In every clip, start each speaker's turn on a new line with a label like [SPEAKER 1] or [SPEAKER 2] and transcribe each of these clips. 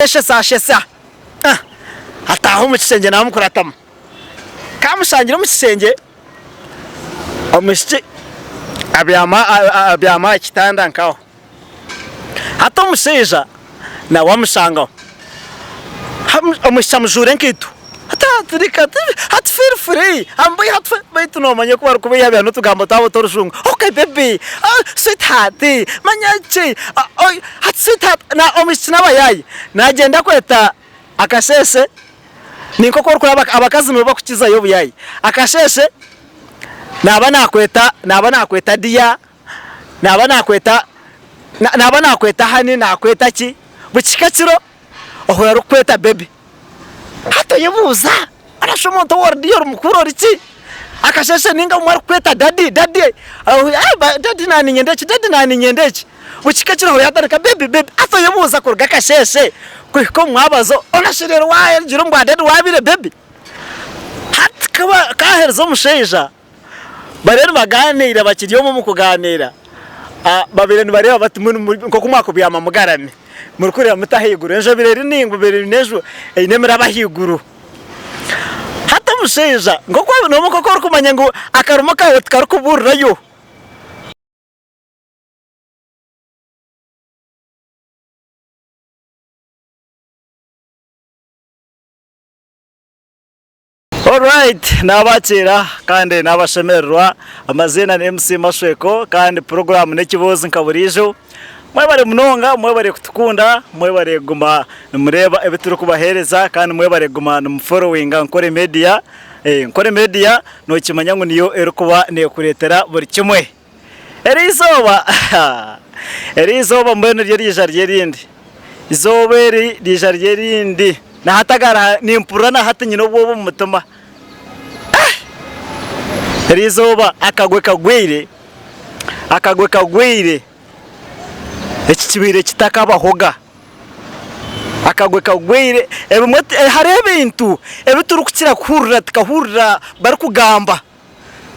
[SPEAKER 1] Shesa ataho mu kisenge namukuratama kamushangira mu kisenge omushiki abyama ikitanda nkaho hato musheja na wamushanga omushamujure nkitu atarika hat feel free ambaye hat baitu no manye ko kuba yabe no tugambo tabo torushunga okay baby sweetheart manyachi hat sweetheart na omushiki nabayayi nagenda kweta akasheshe ninko ko kuraba abakazi no bakukiza yo buyayi akasheshe naba nakweta dia naba nakweta hani nakweta ki bukikakiro oho yarukweta baby hato yebuza arashoma to wardi yor mukuro riki akasheshe ninga umara kweta daddy daddy nani nyendechi bukikakiro ho yadarika baby hato yebuza kurga akasheshe ko mwabazo onashirero waye jiro mbwa daddy wabire baby hatkaba kaherzo musheja barero baganira bakiriyo mu kuganira babire ni bareba bati nko kumwako byama mugarame murikurira mutahiguru ejo bireri ningo bireri nejo inemera bahiguru hata musheja ngo kwa no muko ko kumanya ngo akarumo kawe tkarukuburirayo Alright, nabakira kandi nabashemerwa amazina ni MC Mashweko kandi program nekibozi nkaburijo mwebare munonga mwebare kutukunda mwebare guma mureba ebituru kubahereza kandi mwebare guma following nkore media no kimanya ngo niyo erikuba ne kuretera buri kimwe erizoba mbene ryerindi izoberi ryerindi na hatagara nimpurana hatinyino bwo mutuma rizoba akagwe kagwire ekibire kitakabahoga akagwe kagwire ebimwe harebe intu ebiturukukira kurura tukahurira bari kugamba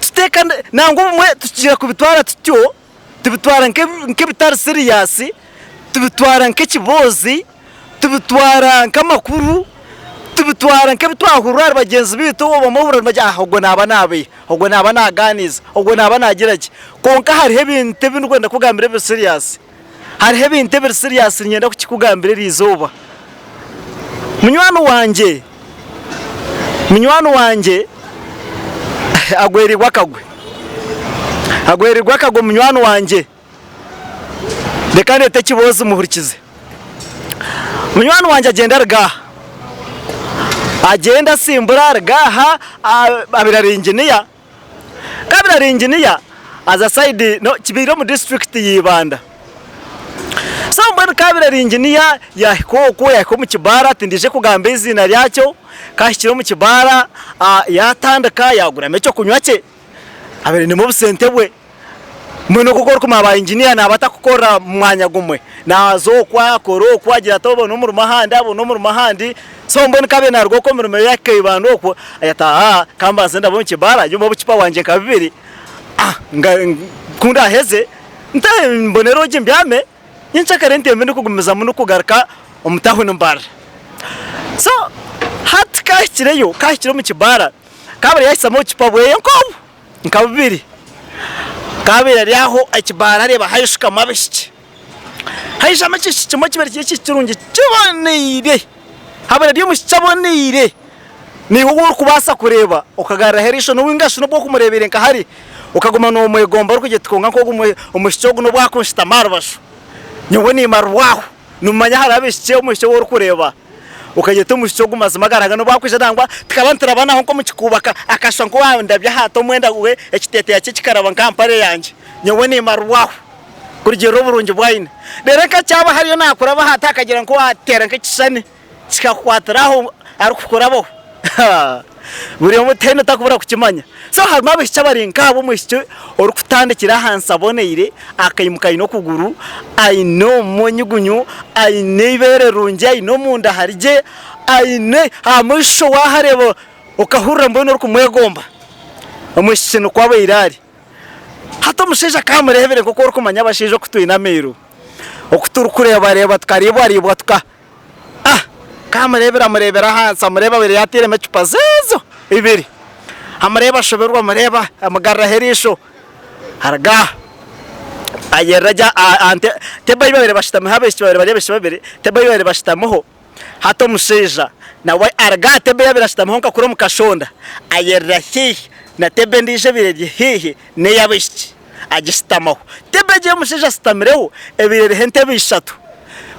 [SPEAKER 1] tuteka nango umwe tukira kubitwara tutyo tubitwara nke bitari serious tubitwara nke kibozi tubitwara nkamakuru tubitwara nke bitwahurura bagenzi bitu bo mahurura majya ahogwe naba naganiza ogwe naba nagiraki konka hari hebinte binugwenda kugambira be serious hari hebinte be serious nyenda kukigambira rizoba munywano wanje agwerirwa kagwe munywano wanje dekane tekibozi muhurikize munywano wanje agenda simbura rgaha abiraringiniya as a side no kibiro mu district yibanda so mbona kabiraringiniya yako mu kibara tindije kugamba izina ryacyo kashikiro mu kibara yatandaka yagura mecho kunywake abiri ni mu busente bwe muno gukora kuma ba engineer nabatakukora mwanya gumwe nazo kwakoro kwagira tobo no mu mahandi so mbona kabe narwo ko mirimo yake ibando ko ayata kamba zenda bo kibara yumba bucipa wanje kabiri kunda heze nta mbonero jimbyame nyincakare ntembe ndikugumiza muno kugaruka umutahu nambara so hat kashiro mu kibara kabari yasamo kipabwe nkobo nkabiri kabira ryaho akibara reba hayishuka mabishiki hayisha amakishi kimo kibere kirungi kibonire habara ryo mucyabonire ni wowe kubasa kureba ukagara herisho no wingasho no bwo kumurebere nka hari ukaguma no mwegomba rukugetkonga nko umushogo no bwakunshita marubasho nyewe ni marwaho numanya harabishye umusho wo kureba ukageta umushogo mazimagaraga no bwakwije dangwa tukabantira bana nko mukikubaka akashwa nko wandabya hato mwenda we ekitete yake kikaraba nkampare yanje nyewe ni marwaho kurigero burungi bwayine dereka cyaba hariyo nakuraba hatakagira nko watera nk'ikishane kikakwatiraho arukukorabo buri mutene takubura kukimanya so harimo abishya barinka bo mushyo orukutandikira hansa boneyire akayimukayi no kuguru ayino monyugunyu ayine ibere runje ayino munda harije ayine amusho waharebo ukahurira mbone rukumwegomba umushino kwabe irari hato musheja kamurebere kuko urukumanya abasheje kutuina meru okuturukureba reba tukaribwa tuka amurebera hansi amureba biri yatireme cupa zizo ibiri amureba ashoberwa amureba amugarra herisho harga ayeraja ante tebayi babiri bashitama habeshi babiri tebayi babiri bashitamaho hato musheja nawe arga tebe yabirashitamaho nkakuro mukashonda ayerra hihi na tebe ndije bireri hihi ne yabeshi agishitamaho tebe je musheja sitamireho ebireri hente bishatu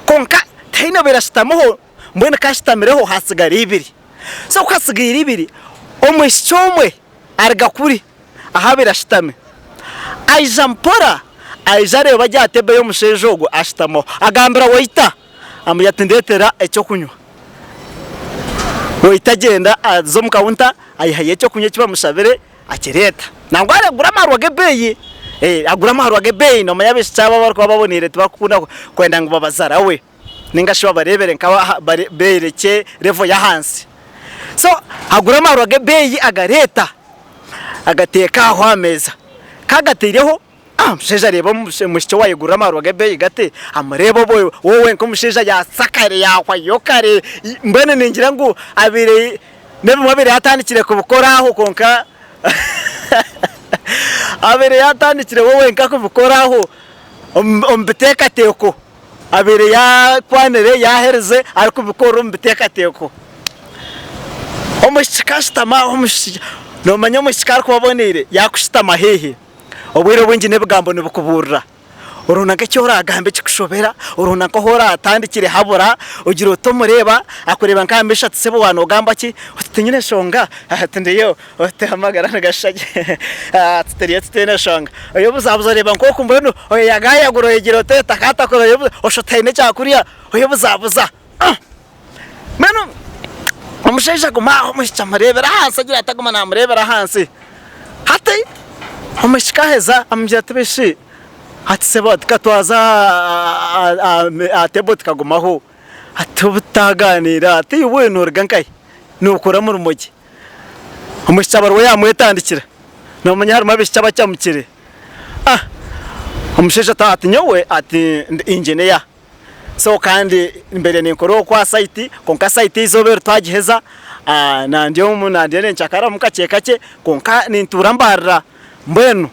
[SPEAKER 1] konka taina birashitamaho mbona kashitamireho hasigara ibiri so kwasigira ibiri omwishomwe arga kuri aha birashitame aijampora aijare bajya tebe yo mushejogo ashitamaho agambira waita amuyatendetera ecyo kunywa witagenda zo mukawunta ayihaye cyo kunywa kiba mushabere akireta nangwa aragura marwage beyi agura marwage beyi no mayabeshi cyaba barko babonire tubakunda kwenda ngo babazara we ninga shiba barebere nkawa bereke level ya hansi so agura marwage beyi agareta agateka aho ameza kagatireho musheja reba mushyo wayigura marwage beyi gate amurebo boy wowe nko musheja yasakare yakwa yokare mbene ningira ngo abire nebe mabire atandikire kubukoraho konka abire yatandikire wowe nka kubukoraho ombiteka teko abire ya kwanere yahereze ariko bukora ombiteka teko omushikastama omushija no manyo mushikar kubabonire yakushitama hehe obwire bwingi nebugambo nebukuburra urunaka cyora agambe kikushobera urunaka hora atandikire habura ugira utomureba akureba nkambesha tsebo wano gamba ki utinyine shonga atendeyo otehamagara nagashaje atteriye tene shonga oyo buzabuza reba nko kumbeno oyo yagaya guro yegiro teta kata ko oyo oshotene cyakuriya oyo buzabuza meno omusheja guma omushicha marebera hansi agira ataguma namurebera hansi hati omishikaheza amjatbeshi hatseba tukatwaza atebo tukagumaho atubutaganira ati we norgankai nukura mu rumogi omushabaro we yamwetandikira no munyar mabishi cyaba cyamukire omusheja ati nyowe ati engineer so kandi imbere ninkoro kwa site konka site izobero twagiheza na ndiyo munandire nchakara mukachekake konka ninturambarra mbeno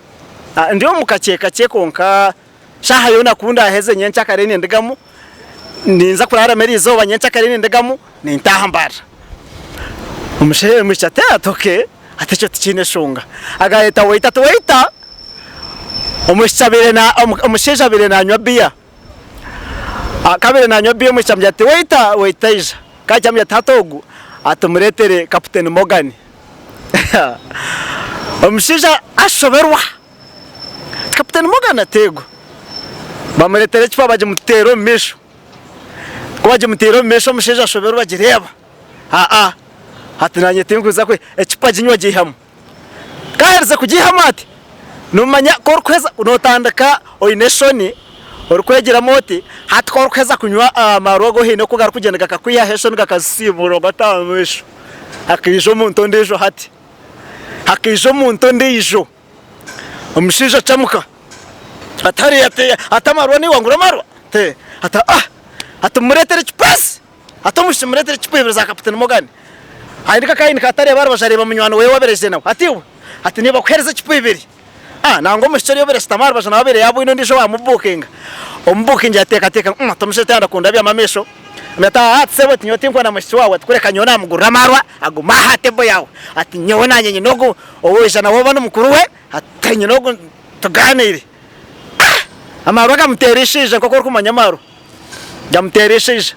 [SPEAKER 1] ndio mukacheka konka shaha yona kunda heze nyencha karene ndigamu ninza kurara merizo banyencha karene ndigamu nintahambara umushe mushate atoke atacho tikine shunga agaheta waita umushabire na umusheja na nywa bia akabire na nywa bia mushamya ati waita ija kajamya tatogu atumuretere Captain Morgan umusheja ashoberwa Captain Morgan atego bamuretere cypa baje mutero mesho kwaje mutero mesho musheja ashobera bagireba hatinanye tinguza kwe ecypa jinywa gihamu kaherze kugihama ati numanya korkweza unotandaka oineshoni orukwegera moti hatkorkweza kunywa marogo hino kugar kugenda gakakwiya heshoni gakasiburo gatamesho akijo muntu ndejo hati hakijo muntu ndejo omusheja chamuka atari atamarwa ni wangura marwa te atumuretere chipasi atumushimretere chipibira za Captain Morgan ayindika kayini katari bari bashareba munywano we wabereze nawe atiwe ati niba kwereza chipibiri nango mushari yobere stamar bashana wabere yabo ino ndisho wamubukinga ombukinga ateka tumushete anda kunda bya mamesho meta atsebo tinyoti nkwana mushi wawe tukureka nyona mugura marwa aguma hatebo yawe ati nyona nyenye nogo oweja na woba n'umukuru we atenye nogo tuganire amarwa gamutereshije koko kumanya maro gamutereshije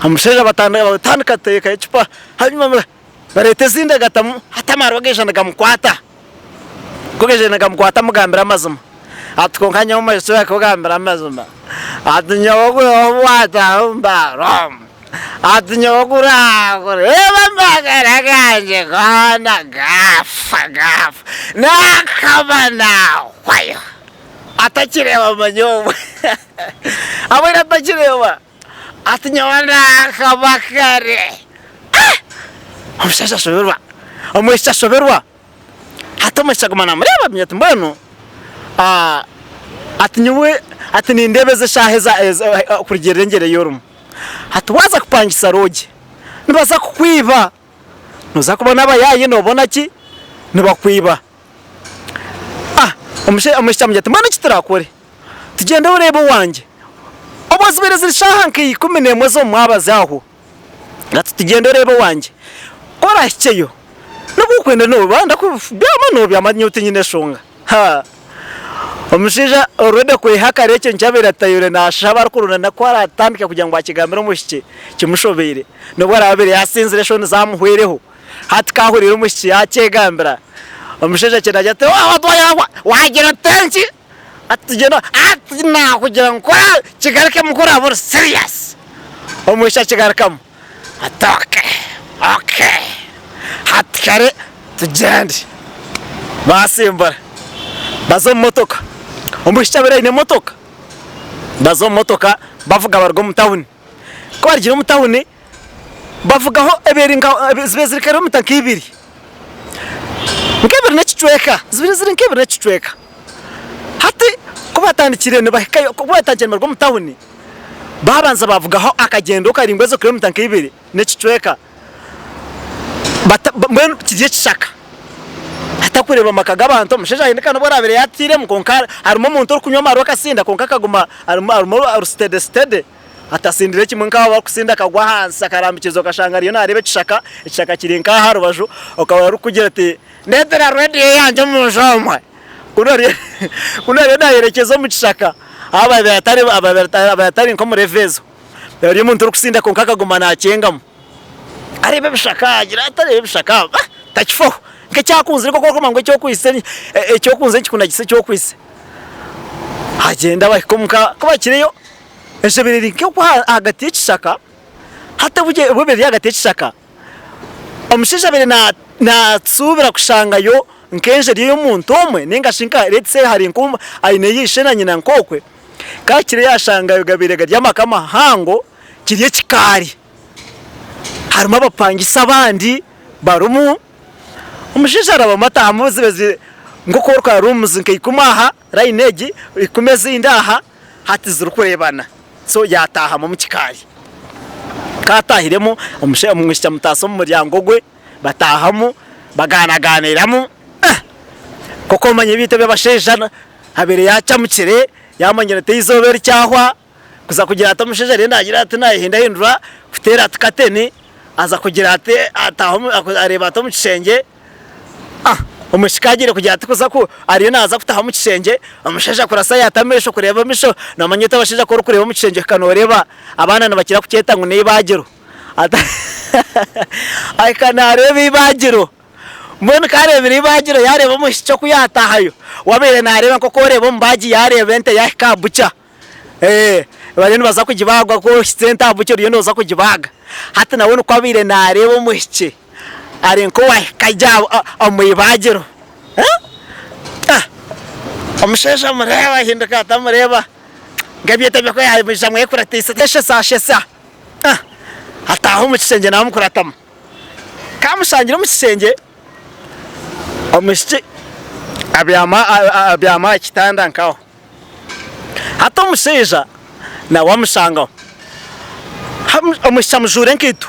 [SPEAKER 1] amusheja batandika teka icupa hanyuma barete zinda gatamu hatamarwa gejana gamukwata kogejana gamukwata mugambira amazuma atkonkanya mu maso yakogambira amazuma atunyogo wata umbarom atunyogo eba magara ganje kana gafa nakabana kwayo atakirewa manyobo abona atakirewa atunyona kabakare omusha soberwa hatamasha gumana mureba myete mbano atunyowe atinindebeze shaheza kurigerengere yorumu hatuwaza kupangisa roje nibaza kukwiba nuza kubona abayayi nobona ki nibakwiba umushyira mujya tumana kiturakore tugende urebe wanjye obozibere zirishaha nki 11 zo mwabazaho ngati tugende urebe wanjye kora cyeyo nubukwenda nobanda kubyama nobyamanyute nyine shonga omushija already kwihaka cyo ncyabera tayure nashaba rukuruna nakwara atandika kugira ngo akigambira umushike kimushobere nubwo arabere yasinzire shone zamuhwereho hatkahurira umushike yakegambira omushija cyanaje ate wagira tenki atugena atina kugira ngo kigarike mukora bur serious omusha kigarikamo atoke okay hatkare tugende basimbara bazo motoka omushya bere ine motoka bazo motoka bavuga bargo mutawuni ko bargira mutawuni bavugaho eberinga zibezirikare mutanki 2 nkebere n'ikicweka zibiri nkebere n'ikicweka hati kubatandikire ne bahikayo kubatandikire bargo mutawuni babanza bavugaho akagendo karingwezo kure mutanki 2 n'ikicweka mbene kigiye kishaka atakureba makaga abantu musheja yinde kana borabere yatire mu konkara arimo umuntu uri kunywa maro kasinda konka kaguma arimo stede atasindire kimwe nkaho bakusinda kagwa hansi akarambikizo kashangariyo narebe kishaka kirinka harubaju ukaba ari kugira ati netera ready yanje mu jomwe kunari nayerekezo mu kishaka abatari nko mu revezo yari umuntu uri kusinda konka kaguma nakengamo arebe bishaka agira atari bishaka takifo cyakunze ariko koko mango cyo kwise cyo kunze kikunda gise cyo kwise hagenda bakomuka kubakireyo eshebiriri cyo hagati y'ikishaka hatabuje bubere hagati y'ikishaka omushisha bere na tsubira kushangayo nkenje riyo muntu omwe ningashinka letse hari nkuma ayine yishena nyina nkokwe kakire yashangayo gabirega ryamakama hango kiriye kikari harimo abapangisa abandi barumu umushisha arabamata amuzibeze ngo korwa rooms nkikumaha rayinegi ikumeze indaha hatizuru kurebana so yataha mu mukikari katahiremo umushisha mutaso mu muryango gwe batahamo baganaganiramo koko manye bite by'abashejana habere yaca mukire yamanyira teyizobera cyahwa kuza kugira atamushisha renda agira ati nayihinda hindura kutera tukatene aza kugira ati ataho areba atomukishenge umushikagire kugira ati kuza ko ariyo naza kutaha mu kishenge umushesha kurasa yatamesho kureba misho namanyita abashesha ko kureba mu kishenge kanoreba abana nabakira kucyeta ngo nibagiro ay kanareba ibagiro mbona karebera ibagiro yareba mu cyo kuyatahayo wabere nareba ko koreba mbaji yareba ente yakabuca bari baza kugibagwa ko center bucyo riyo noza kugibaga hata nabone ko abire nareba mu cye arenko wa kajya amuyibagiro umushesha mureba hinduka atamureba ngabiyete bako yahisha mwe kuratisa shesa hataho mu kisenge naho mukuratama kamushangira mu kisenge omushye abyama kitanda nkaho hata umusheja na wamushangaho omushamjure nkitu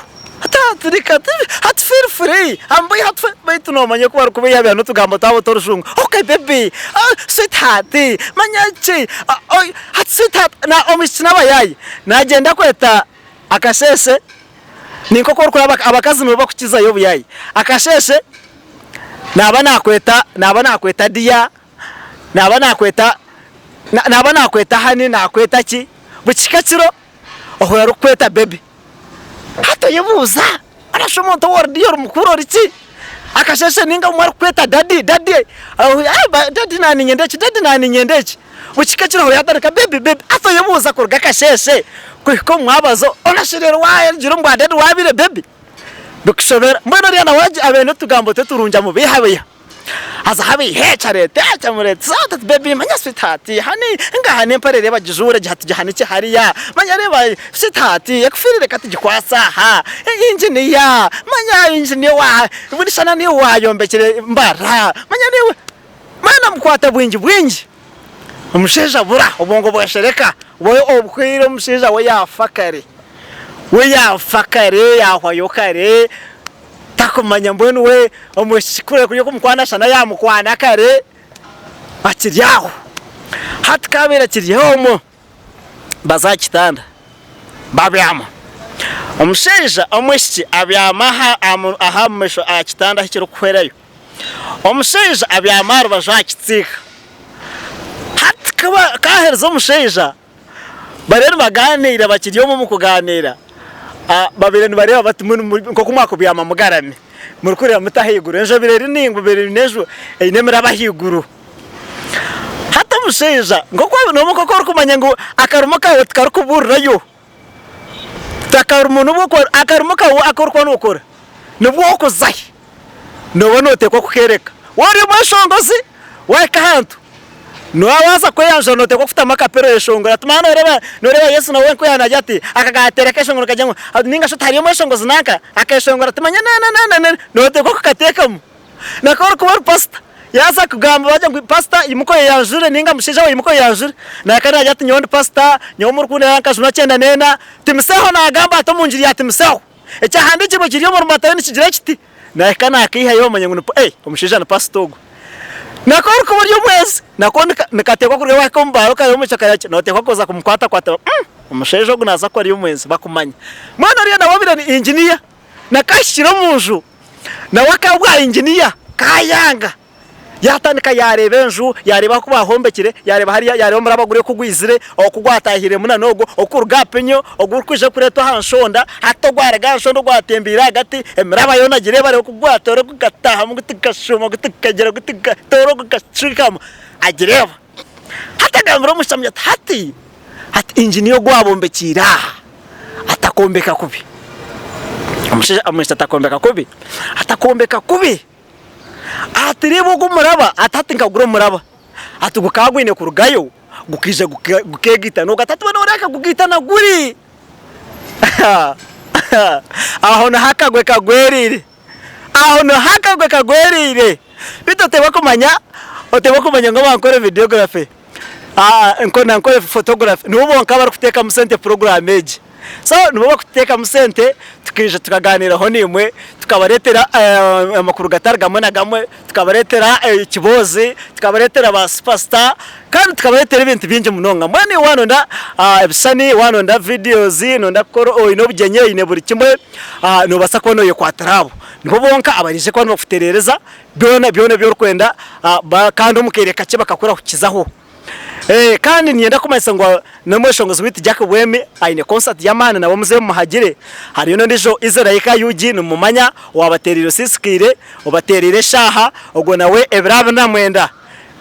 [SPEAKER 1] Hatrika, hat feel free. I'm by hat wait no man, you work away. Have not to gamble out or sung. Okay, baby. Sweetheart, manyachi. Oh, hat sweetheart. Na omishnawayai. Na agenda kweta akasheshe. Niko korukura abakazi mu bakukiza yo buyai. Akasheshe. Nabana kweta dia. Nabana kweta hani na kweta ki. Buchikachiro. Oho yarukweta baby. Hata yebuza arashomonto wardi yor mukuro riki akasheshe ninga umwari kweta daddy daddy nani nyendechi buchikachira ho yadarika baby hata yebuza kurga kasheshe ko mwabazo onashirero waye jiro mbwa daddy wabire baby bukishobera mbona riana waje abene tugambo teturunja mu bihabeya aza habi hecare techa mure zata baby manya sweetheart hani ngahane parere bajijure gihatu gihane ki hariya manya reba sweetheart yakufirire katigikwasa ha engineer manya engineer wa burishana ni wayombekere mbara manya niwe mana mkwata bwinji umusheja bura ubongo bwashereka wowe obkwira umusheja we yafakare we yafakare yahwayokare takumanya mbone we umushikure kuyo kumukwana shana yamukwana kare akiryaho hatkabera kiryaho mo bazakitanda babyama omusheja omweshi abyama aha mesho akitanda hikiro kwerayo omusheja abyama rubajakitsika hatkaba kaherzo omusheja barero baganira bakiryo mu kuganira babere nibareba batumwe nko kumwako byama mugarame murikurira mutahiguru ejo bireri ningo bireri nejo inemera bahiguru hata omusheja ngoko no mukoko kumanya ngo akarumo kawe tkarukuburirayo takarumo nubo akarumo kawe akorwa nokora nubwo okozahi no note ko kukereka wari mwashongozi wakahantu no awaza kweyanja note ko kufuta makapero yeshongora tumana noreba Yesu nawe ko yanajya ati akagatereka shongora kajyango ninga sho tariyo mwashongozi naka akashongora tumanya na note ko kukatekamo nakora kuba pasta yaza kugamba bajya ngo pasta imuko yanjure ninga mushija we imuko yanjure nakana ajya ati nyondo pasta nyomur kunde yankashuna cyenda nena timseho nagamba atomunjiri yatimseho echa handiki bo kiriyo mu matani kigira kiti nakana akiha yo manya ngo umushija na pastogo nakora ko buryo mwese nakona nikatekwa kuri wa kombaro kayo muchaka yache notekwa koza kumkwata kwata umushejo gunaza ko ari umwese bakumanya mwana riya nawabira ni engineer nakashira munju na wakabwa engineer kayanga yatandika yareba enju yareba ko bahombekire yareba hariya yareba murabagure kugwizire okugwatahire muna nogo okurugapenyo ogurkwije kureto hanshonda hatogwara ganshonda gwatembira hagati emiraba yona gire bare kugwatora kugataha mu gutikashoma gutikagera gutikatoro kugashikamo agireba hatagambira mushamya hati engineer gwabombekira atakombeka kubi amusha atakombeka kubi atakombeka kubi atirebo gumuraba atatinka guro muraba atugukagwine kurugayo gukije gukegita no gatatu noraka gugita na guri aho na hakagwe kagwerire bitoteba kumanya ngo bankore videography nkore photography nubo nkaba kuteka musente program age so nubo kuteka musente tukije tukaganira ho nimwe tukabaretera amakuru gatargamwe na gamwe tukabaretera ikibozi tukabaretera ba superstar kandi tukabaretera ibintu binje munonga mwene wanonda ebisani wanonda videos nonda koro ino bugenye ine buri kimwe no basakono yo kwatarabo nibo bonka abarije ko bafuterereza byona byo kwenda kandi umukereka cye bakakora kukizaho kandi nienda kumasa ngo namweshongozi witi Jack Bwemi aine concert yamana nabo muze muhagire hariyo ndijo Izraika yugi numumanya wabateriro siskire obaterire shaha ogo nawe ebraba namwenda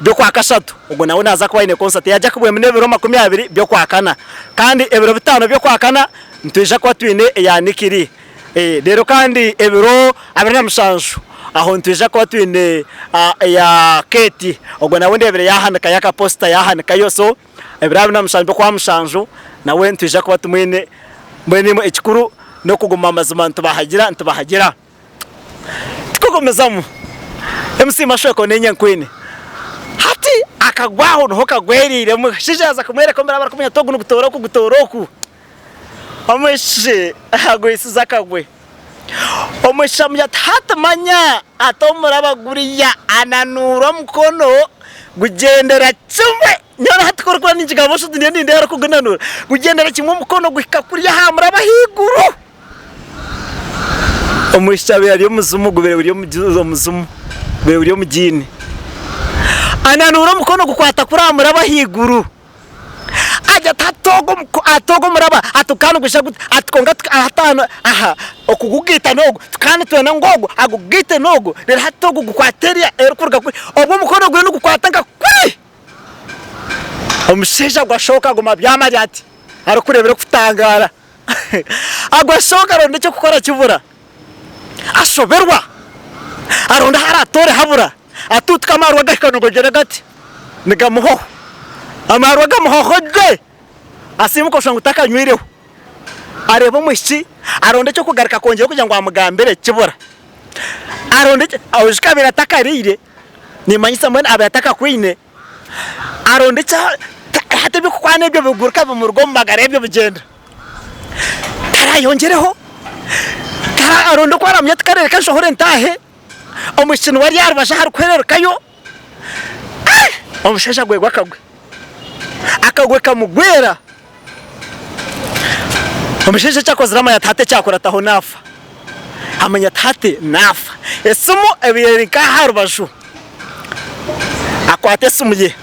[SPEAKER 1] byo kwa kashatu ogo nawe naza kwa ine concert ya Jack Bwemi nebiro 20 byo kwa kana kandi ebiro 5 byo kwa kana ntuje kwa twine yanikiri rero kandi ebiro abana mushanju aho ntuje ko twine ya Keti ogo nawe ndebere yahanika yaka poster yahanika yoso ebrahim namushanjo kwa mushanjo nawe ntuje ko batumwene mwenemo ekikuru no kuguma amazima ntubahagira tukomezamu MC Mashoko nenya nkwine hati akagwaho no kagwerire mu shijaza kumwere komera barakumenya togu no gutoroku ameshe agwisiza kagwe omushamya tatamanya atomurabaguriya ananura mukono gugendera kimwe nyora hatkorwa n'ikigabo sho ndende yara kugananura gugendera kimwe mukono guhikakuriya hamura bahiguru omushabe yari muzumu gubere buri muzumu bere buri mugini ananura mukono gukwata kuramura bahiguru aja atogo muraba atukana gushagu atkonga atana okugugita nogo tukana twana ngogo agugite nogo rero hatogo gukwateria erukurga kuri obwo mukono gwe no gukwatanga kuri omusheja gwashoka goma byamari ati arakurebera kutangara agwashoka ronde cyo gukora kivura ashoberwa aronda haratore habura atutkamarwa gakano gogera gati nigamuho amarwaga muhohoje asimuko shanga utaka nywireho arebo mwishi aronde cyo kugarika kongera kugira ngo amugambere kibura aronde awushika biratakariire ni manyisa mbona abataka kwine aronde cha hate byo kwane byo biguruka mu rugo magare byo bigenda karayongereho arondo kwa ramya tkarere kashohore ntahe omushino wari yarubasha hari kwererekayo omushesha gwegwa akagwe kamugwera omushesha cyakoze rama yatate cyakora taho nafa amanya tate nafa esumu ebirika harubashu akwate sumuye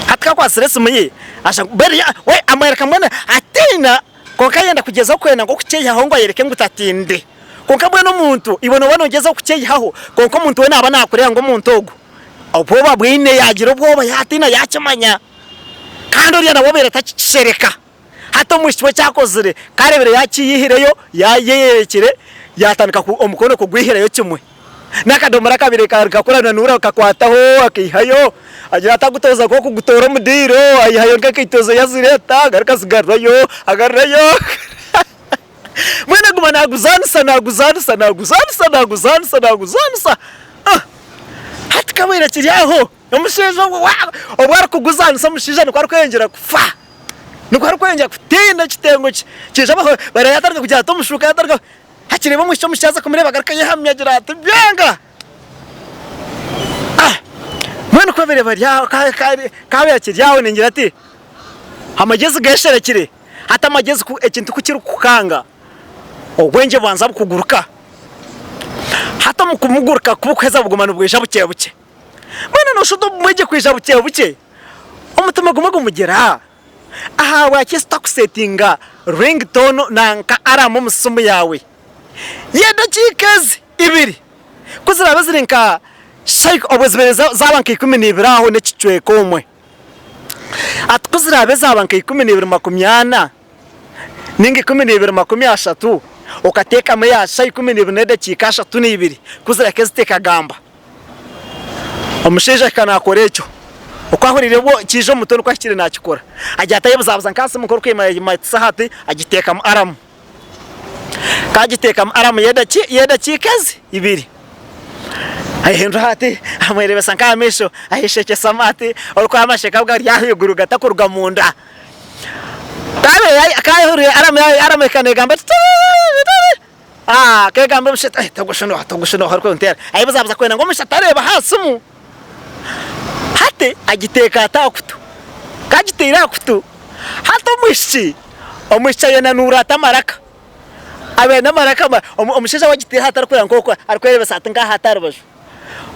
[SPEAKER 1] hatka kwa sumuye asha beri we amereka mbona atina konka yenda kugeza kwena ngo kucyeya aho ngo yereke ngo utatinde konka bwe no muntu ibona wanongeza kucyeya aho konka muntu we naba nakurera ngo muntogo obwoba bwine yagira obwoba yatina yakimanya kandi uriya nabo bereta kishereka hato mushwe cyakozere karebere yakiyihireyo yayerekere yatandika umukono kugwihireyo kimwe nakadomara kabire kakorana nura kakwataho akihayo agira atagutoza ko kugutora mudiro ayihayo nkakitoza yazireta garikasigarrayo agarrayo mwene guma naguzanisa hati kabira kiriyaho omusheje obwara kuguzanisa mushije no kwengera kufa no kwengera kutinda kitengo kijabaho barayatarika kujya tomushuka yatarika hakireba musho mushaza kumureba garika yahamya agira ati byanga mwene kwabere barya kabe yakiryaho ningira ati amagezi gesherekire hata amagezi ku ekintu kukiru kukanga ogwenje banza bukuguruka hata mukumuguruka kubukweza bugumana ubwisha buke mwene no shudo mweje kwisha buke umutima gumago mugera aha wakista kusetinga ringtone nanka aramo musumu yawe yedakikazi ibiri kuzira bazirinka Shaik obuzbereza zabanka 12 aho necicwe komwe atukuzira bezabanka 12 ningi 12 ukateka meya Shaik 12 dakika 32 kuzira keziteka gamba omusheje kana korecho ukwahurire bo kijo mutono kwakire nakikora ajyata yebuzabuza nkase mukoro kwima sahati agiteka aramu kagiteka aramu yedakikazi ibiri ahendu hati amwerebe sanka mesho ahisheke samati olko amasheka bwa ryahiguru gatakurwa munda tabe akayahuriye arame kanegamba kegamba mshita tagushono harko ntera ayibazabuza kwena ngo mshatareba hasumu hati agiteka atakutu kagitera kutu hato mushi omusha yana nura tamaraka abena maraka omushisha wagitera hatarkwera nkoko arikwereba satanga hatarabasho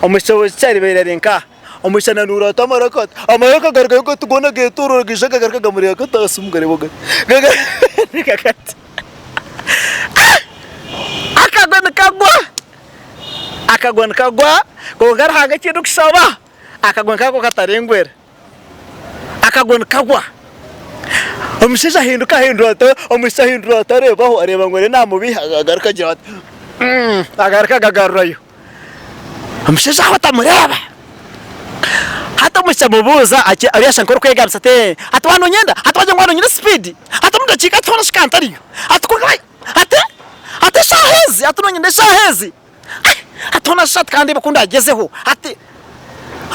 [SPEAKER 1] omushawo cyari bererenka omushana nura tamaraka amaraka gargayo ko tugona geturo gishaka garga gamuriya ko tasumugare boga gagati akagwana kagwa ko garhaga kintu kisaba akagwana kako katarengwera akagwana kagwa omushisha hindura to omushisha hindura tarebaho areba ngore namubiha garka gira agarka gagarrayo omushisha batamureba hata mushamubuza ariyasha nkoro kwegabisa te atwano nyenda atwaje ngwano nyina speed atamuda chika tona shikantariyo atkokai ate shahezi atunonye ndeshahezi atona shat kandi bakunda agezeho ati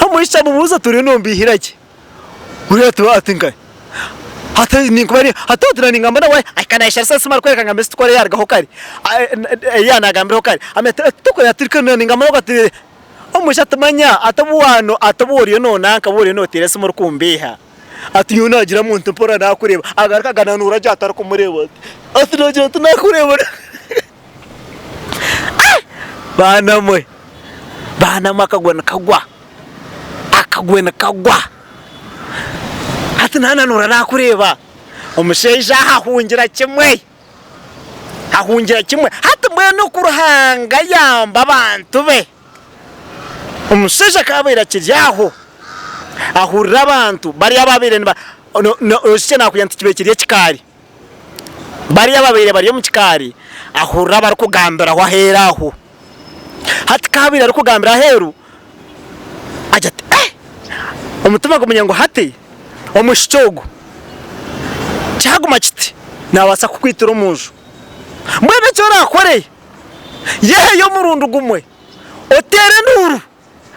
[SPEAKER 1] hamuisha mubuza turi nombihirake uri atwa atinga hata ninkubari hata turaninga mbona we akanaisha sasa marko yanga mesti kore yarga hokari yana gambira hokari ameta tuko yatirikana ninga mbona ati omushatamanya atabuwano ataburiyo nona nkaburiyo notire se murukumbiha ati yuna agira mu ntempora nakureba agaraka gananura jatara kumureba ati nagira tunakureba bana makagwana kagwa ati nananura nakureba omusheja hahungira kimwe hati mwe no kuruhanga yamba abantu be omusheja kabira kiryaho ahurira abantu bari ababire no nakuyanta kibekiriye kikari bari ababire bari mu kikari ahurira bari kugambira aho aheraho hati kabira ari kugambira aheru ajate umutima gumenya ngo hati omushogo cyaguma kiti nabasa kukwitira umujo mbene cyo rakoreye yehe yo murundu gumwe otere nduru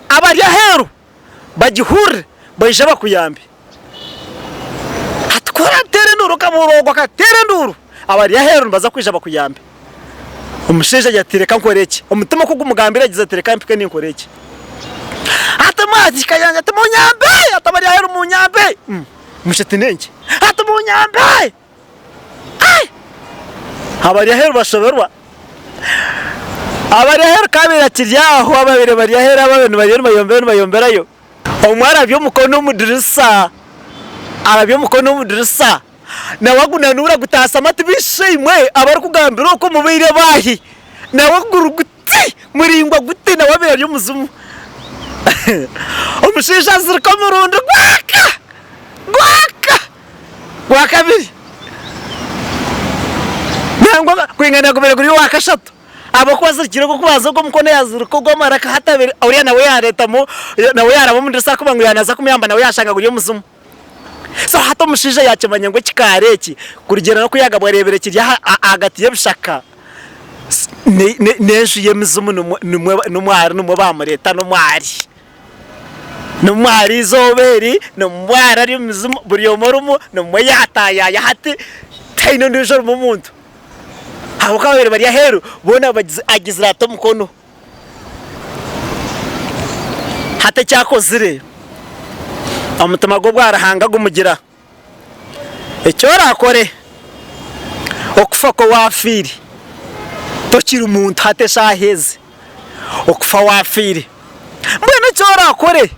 [SPEAKER 1] abari aheru bagihure bayije bakuyambi atkora tere nduru kamurongo ka tere nduru abari yaheru baza kwija bakuyambe umusheja yatireka nkoreki umutima ko gumugambira agize atereka mpike ninkoreki atamazi kayanja tumunyambe atabari yaheru munyambe mushete nenge atumunyambe ai abari yaheru bashoberwa abari yaheru kabira kiryaho ababere bari yaheru ababene bari bayomberayo omwara byo mukono mudirisa arabyo mukono mudirisa nawe agunanura gutasa amati bishimwe abari kugambira uko mubire bahi nawe guruguti muringwa gute nawe abera byo muzumu umushisha azirika murundo gwaka biri nangwa kwingana kubere kuri wakashatu abakwazirikira ko kubaza ko mukono yaziriko gomaraka hatabere uriya nawe yaretamo nawe yarabo mudirisa ko bangu yanaza kumyamba nawe yashanga kuri muzumu so hato mushije yakemanya ngo kikareki kurigera no kuyaga bwarebere kirya agati yebishaka neje yemizumu numwari numubamureta numwari zoberi numwari ari mizumu buriyo morumu numuyataya yahati taino ndijo mu muntu abo kabere bari yaheru bona agizira to mukono hata cyakozire amutama go bwarahanga gumugira ecyo rakore okufa ko wafiri tokira umuntu hate shaheze okufa wafiri mbona cyo rakore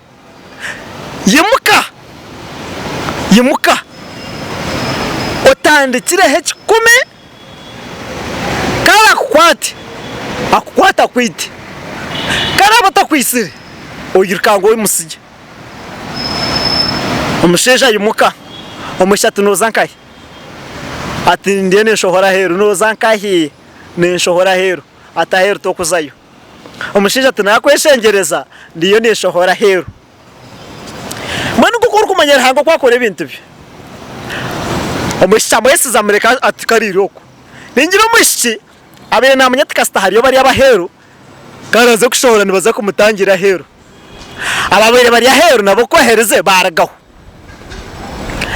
[SPEAKER 1] yimuka otandikire hekikume kala akukwata kwite kala batakwisire oyirkango wimusije umusheja yimuka umushatu nozankahi ati ndiye neshohora heru nozankahi neshohora heru ataheru tokuzayo umusheja tunakweshengereza ndiyo neshohora heru mwana gukora kumanyera hango kwakora ibintu bye umushyamo yesiza Amerika ati kariroko ningira umushyi abere namanya tikasta hariyo bari abaheru karaze kushohora nibaza kumutangira heru ababere bari aheru nabo kohereze baragaho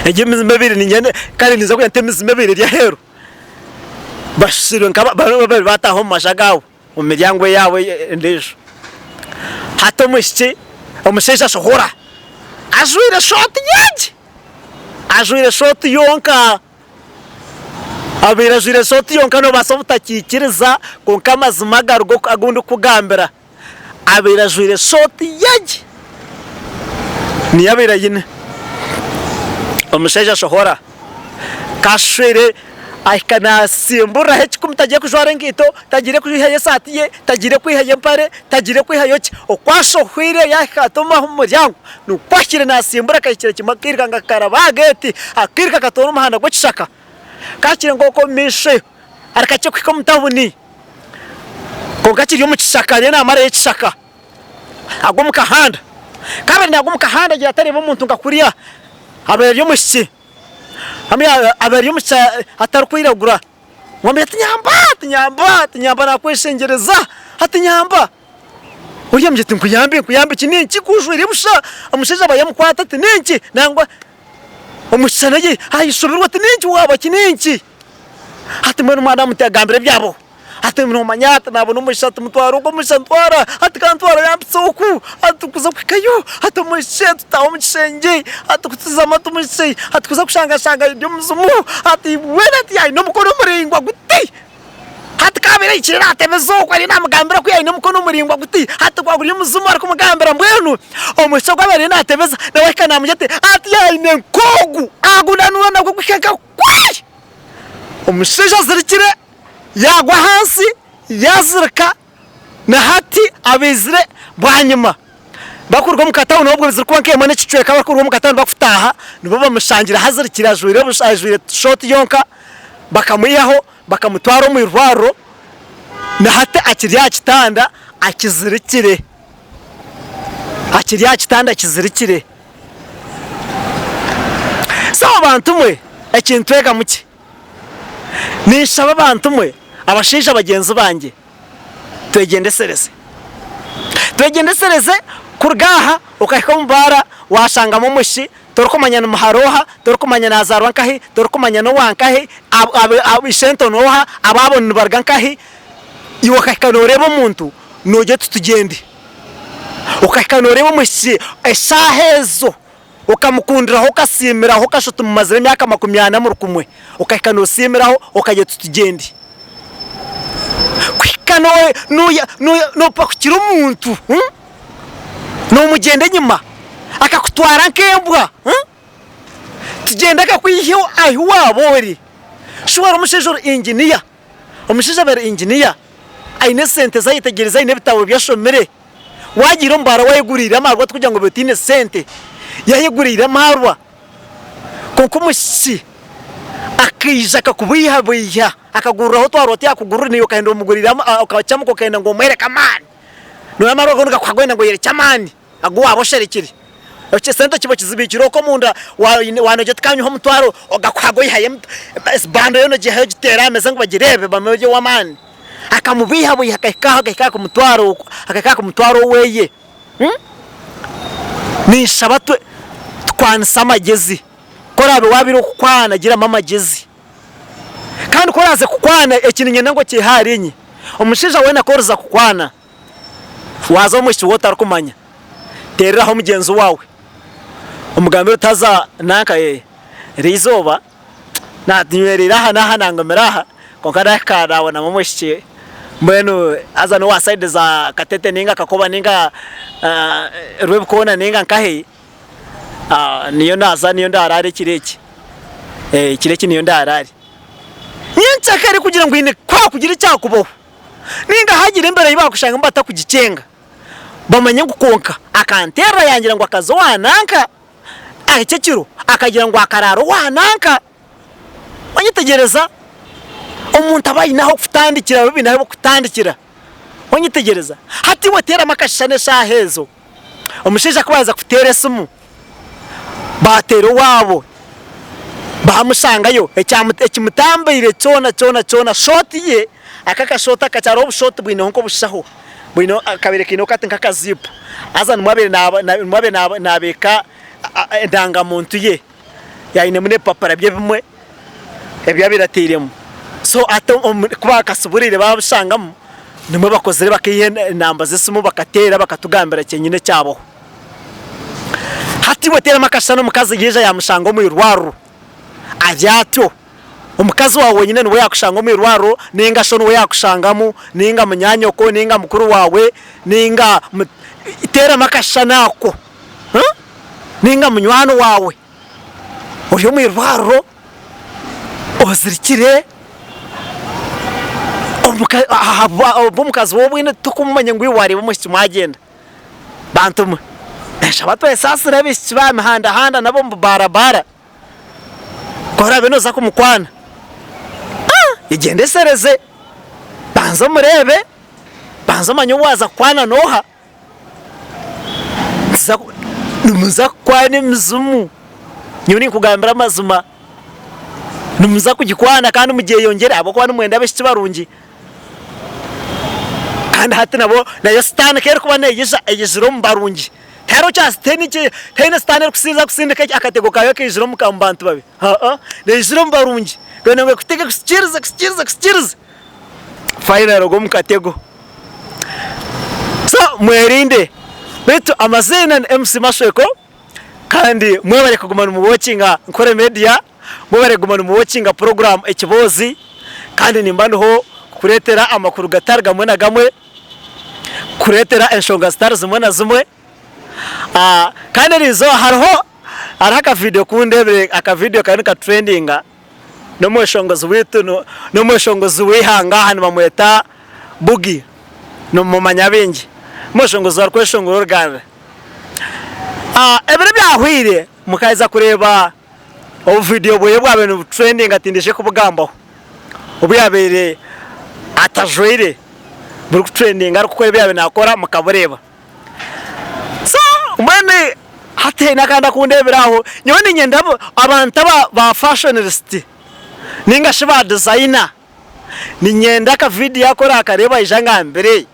[SPEAKER 1] egemizi mebiri ninyene kandi niza kuyantemizi mebiri ya heru bashiro nkaba babiri bataho mashagaho mu miryango yawe ndejo hato mushyi umushesha shohora ajuire shoti yonka abira ajuire shoti yonka no basobutakikiriza konka amazima garugo agundi kugambira abira ajuire shoti yaje ni abira yine umusheja shohora kashwere aikana simbura hechikum tagiye kujwara ngito tagire kuyihaye satiye tagire kwihaye mpare tagire kwihayo okwasho hwire yakatoma humuryango nukwakire na simbura kayikire kimakirika ngakarabageti akirika katoro muhanda gw'kishaka kakire ngoko mishe arakache kwiko mutahuni kongakiri yo mukishaka rena amara y'kishaka agumuka handa kabari nagumuka handa gira tareba umuntu ngakuriya abere yo mushyi abari umuca atarukwiragura ngombe atinyamba nakweshengereza atinyamba uriya mjeti nkuyambe kiniki kujwira busha amusheje bayamukwata tiniki nangwa umushanaye ayishobirwa tiniki waba kiniki ati mwana mwana mutagambire byabo ati mno manyata nabona umushatu mutwaro ko mushantwara ati kantwara yampsoku ati kuza kwikayo ati umushetu tawo mushenge ati kutizama tumushe ati kuza kushanga ibyo muzumu ati wena ati yayi no mukono muringwa guti ati kabira ikirira atebezo ko ari namugambira ko yayi no mukono muringwa guti ati kwagura muzumu ari kumugambira mbwenu umushe kwabere natebeza nawe kana mujete ati yayi ne kogu agunanura nabwo kwikeka kwai umusheja zirikire yagwa hasi yazirika na hati abizire bwanyuma bakurwa mu katawu nobwo bizirikuba nkemane cicwe kabakurwa mu katawu bakufutaha nibo bamushangira hazirikira ajwire shoti yonka bakamuyaho bakamutwara mu irwaro na hati akiriya kitanda akizirikire so abantu mwe ekintu ega muki nishaba abantu mwe abashinja bagenzi banjye twegendesereze kurgaha ukahika mubara washanga mu mushi torkomanya no muharoha torkomanya na zarwa nkahi torkomanya no wankahi abishento noha ababona barga nkahi iwe kakanureba umuntu noje tutugende ukakanoreba mushi eshahezo ukamukundiraho ukasimiraho ukashota mu mazire myaka 20 mu rukumwe ukakanosimiraho ukaje tutugende kwikanowe no pakukira umuntu no mugende nyuma akakutwara nkembwa tugenda akakwihiho ahi wabori shobora umushejoro engineer umushije bere engineer aine sente zayitegereza ine bitabo byashomere wagira mbara wayigurira amarwa kugira ngo betine sente yayigurira amarwa konko mushi akija akakubiha biha akaguriraho twaroti akugurira niyo kandi umugurira akacamo ko kenda ngo muhereka mani no amarwa ngo kwagwenda ngo yere cyamani agwa abosherekiri oche sente kibo kizibikiro ko munda wanoje tkanyu mutwaro ogakwago yihaye bando yono gihe gitera ameze ngo bagirebe bameje wamani akamubiha buya akaka kumutwaro weye ni shabatwe twanisa amagezi korabe wabiro kukwana gira mamagezi kandi koraze kukwana ekininye ngo kiharinye umushija wena koroza kukwana waza umushi wota kumanya tereraho mugenzi wawe umugambi utaza nanka rizoba natnywerera hana nangomeraha konkara karawa na mumushi mbeno aza no side za katete ninga kakoba ninga rwebukona ninga nkahe niyo naza niyo ndarare kireki kireki niyo ndarare nyenchakare kugira ngo ine kwa kugira icyakuboho ninga hagire imbere yibakushanga mbata kugicenga bamanye gukonka akantera yangira ngo akazo wananka ahekekiro akagira ngo akararo wananka wanyitegereza umuntu abayinaho kutandikira bibinaho kutandikira wanyitegereza hati watera makashane shahezo umushije kubaza kutera sumu batero wabo bamushangayo ekimutambire cyona shot ye akakashota kacharo ubushot bwino nko bushaho bwino akabireka ino kati nkakazipo azana mwabe nabeka ndanga muntu ye yaine mune papara bye bimwe ebya biratiremo so ato kubaka suburire babushangamo nimwe bakozere bakiye namba zisumu bakatera bakatugambira cyenyine cyabo hati watera makashano mukazi yeje yamushango mu irwaro ajyato umukazi wawe nyine niwe yakushanga mu irwaro ninga shono we yakushangamo ninga munyanyoko ninga mukuru wawe ninga itera makashanako ninga munywano wawe uri mu irwaro ozirikire omukazi wobwine tukumanya ngo iwari bumushyi mwagenda bantumu shabato esasira bishba mihanda nabo barabara kora beno za kumukwana igendesereze banzo murebe banzo manyo waza kwana noha numuza kwane mzumu nyuni kugambira amazuma numuza kugikwana kandi mugiye yongera abo kwana mwenda bishyi barungi kandi hati nabo nayo stane kero kubane yijiro mbarungi hero cha tene stane kusindika akatego kayo kijiro mukambantu babe nejiro mbarungi bene ngwe kutega kusikiriza final go mukatego so mwerinde beto amazina MC Mashweko kandi mwebare kugumana mu watchinga nkore media mwebare kugumana mu watchinga program ekibozi kandi nimbanho kuretera amakuru gatarga mwe na gamwe kuretera enshonga stars mwe na zimwe kandi rizo hariho araka video kundebere aka video kandi ka trendinga no mweshongozi witu no mweshongozi wihanga hano bamweta bugi no mumanyabingi mweshongozi warkweshongoro ruganda ebere byahwire mukaiza kureba o video boye bwabe no trending atindishe kubugambaho ubuyabere atajwire buri trending ari kuko byabe nakora mukabureba so mwene hate nakanda kundeberaho nyone nyendabo abantu ba fashionist ninga shiba designer ni nyenda ka video yakora akareba ijanga mbere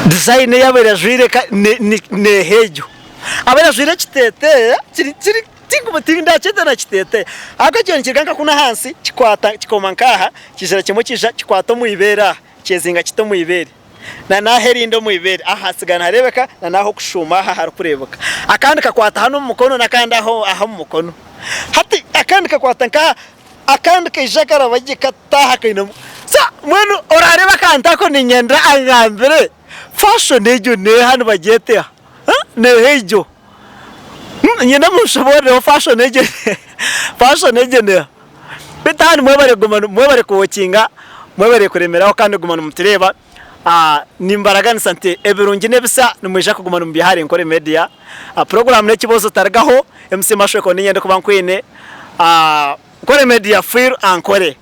[SPEAKER 1] design yabere jwire ne hejo abera jwire kitete kiri tingumutinda chete na kitete akacyoni kirganka kuna hansi kikwata kikoma nkaha kizira kimwe kija kikwata mu ibera cyezinga kito mu ibere na naherindo mu ibere aha sigana harebeka na naho kushuma aha harukurebuka akandi kakwata hano mu mukono nakandi aho mu mukono hati akandi kakwata nka akandi kajagara bagikataha kaino sa mwenu orareba kantako ni nyendra angambere fashion ejo ne hano bagete ne hejo nyina mushobore fashion ejo ne bitani mwebare kuwokinga mwebare kuremeraho kandi gumana mutireba nimbaraga ni sante ebirungi nebisa numwisha kugumana mu bihari nkore media program nekibozo taragaho MC Mashwe ko ninyende kubankwine nkore media feel ankore